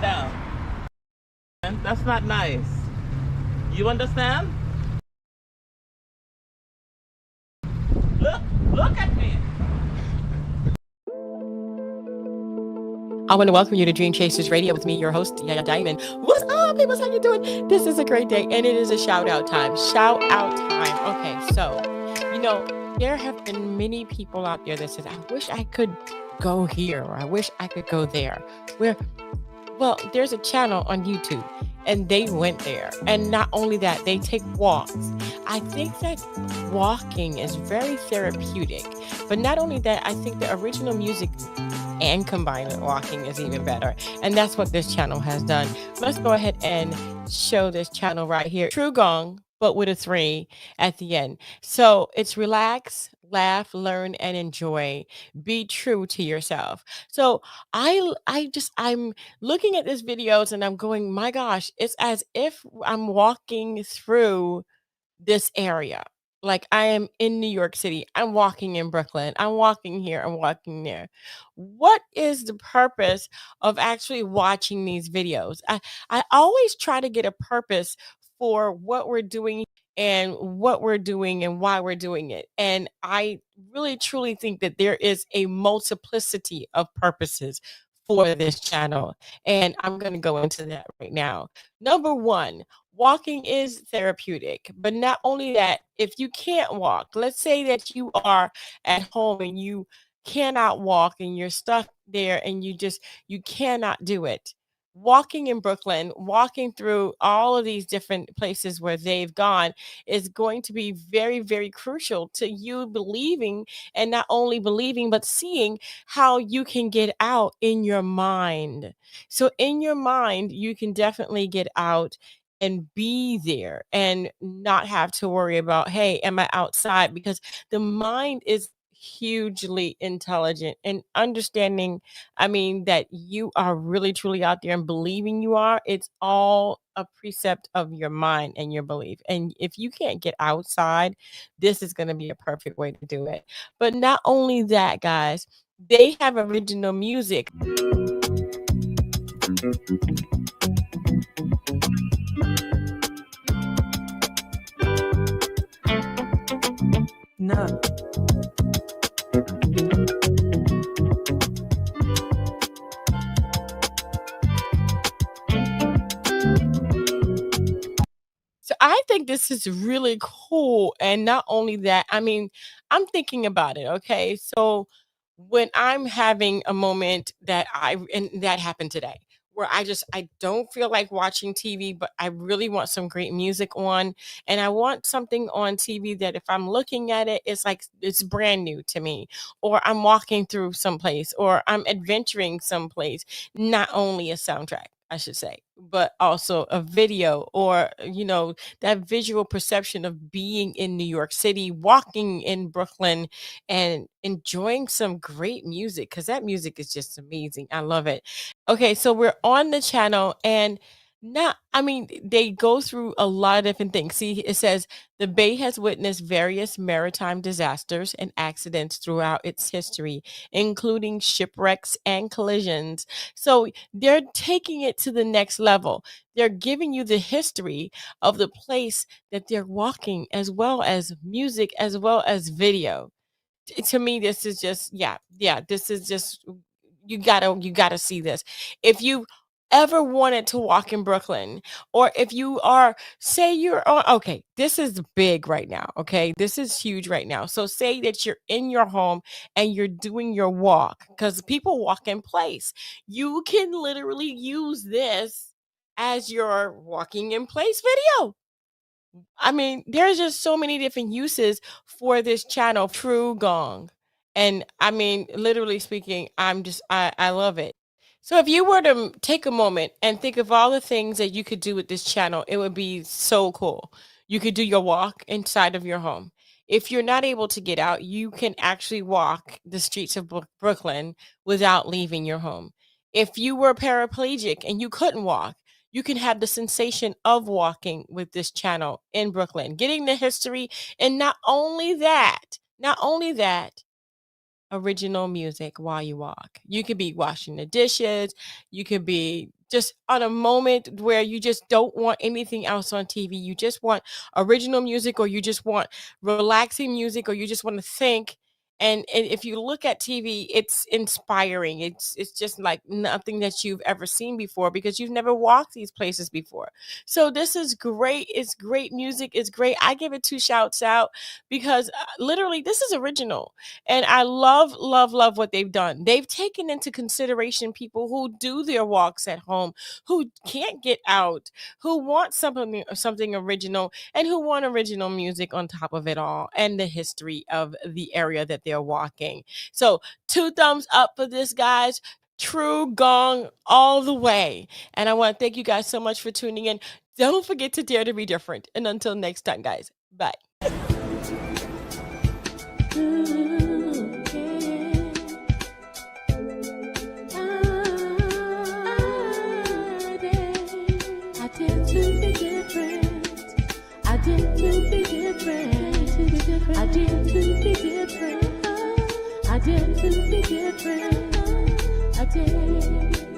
down. And that's not nice. You understand? Look, look at me. I want to welcome you to Dream Chasers Radio with me, your host, Yaya Diamond. What's up, people? How you doing? This is a great day, and it is a shout out time. Shout out time. Okay, so there have been many people out there that says, "I wish I could go here," or "I wish I could go there." Where well, there's a channel on YouTube and they went there. And not only that, they take walks. I think that walking is very therapeutic. But not only that, I think the original music and combined with walking is even better. And that's what this channel has done. Let's go ahead and show this channel right here. True Gong, but with a 3 at the end. So it's relax, laugh, learn, and enjoy. Be true to yourself. So I'm looking at these videos and I'm going, my gosh, it's as if I'm walking through this area. Like I am in New York City. I'm walking in Brooklyn. I'm walking here. I'm walking there. What is the purpose of actually watching these videos? I always try to get a purpose for what we're doing and what we're doing and why we're doing it. And I really truly think that there is a multiplicity of purposes for this channel. And I'm going to go into that right now. Number one, walking is therapeutic, but not only that, if you can't walk, let's say that you are at home and you cannot walk and you're stuck there and you cannot do it. Walking in Brooklyn, walking through all of these different places where they've gone is going to be very, very crucial to you believing, and not only believing, but seeing how you can get out in your mind. So, in your mind, you can definitely get out and be there and not have to worry about, hey, am I outside? Because the mind is hugely intelligent and understanding, I mean, that you are really truly out there and believing you are. It's all a precept of your mind and your belief. And if you can't get outside, this is going to be a perfect way to do it. But not only that, guys, they have original music. No. So I think this is really cool. And not only that, I mean, I'm thinking about it. Okay. So when I'm having a moment and that happened today, where I don't feel like watching TV, but I really want some great music on. And I want something on TV that if I'm looking at it, it's like it's brand new to me. Or I'm walking through someplace, or I'm adventuring someplace, not only a soundtrack. I should say, but also a video, or that visual perception of being in New York City, walking in Brooklyn, and enjoying some great music, because that music is just amazing. I love it. Okay, so we're on the channel, and not, I mean, they go through a lot of different things. See, it says the Bay has witnessed various maritime disasters and accidents throughout its history, including shipwrecks and collisions. So they're taking it to the next level. They're giving you the history of the place that they're walking, as well as music, as well as video. To me, this is just, yeah, this is just, you gotta see this. If you ever wanted to walk in Brooklyn, or if you are, say you're on, okay, this is big right now. Okay, this is huge right now. So say that you're in your home and you're doing your walk, because people walk in place. You can literally use this as your walking in place video. I mean, there's just so many different uses for this channel, True Gong. And I mean, literally speaking, I love it. So if you were to take a moment and think of all the things that you could do with this channel, it would be so cool. You could do your walk inside of your home. If you're not able to get out, you can actually walk the streets of Brooklyn without leaving your home. If you were paraplegic and you couldn't walk, you can have the sensation of walking with this channel in Brooklyn, getting the history. And not only that, original music while you walk. You could be washing the dishes, you could be just on a moment where you just don't want anything else on TV. You just want original music, or you just want relaxing music, or you just want to think. And if you look at TV, it's inspiring. It's just like nothing that you've ever seen before, because you've never walked these places before. So this is great. It's great music. It's great. I give it 2 shouts out, because literally this is original. And I love, love, love what they've done. They've taken into consideration people who do their walks at home, who can't get out, who want something original, and who want original music on top of it all, and the history of the area that they're walking. So 2 thumbs up for this, guys. True gong all the way. And I want to thank you guys so much for tuning in. Don't forget to dare to be different. And until next time, guys, bye. I did to be different. I did.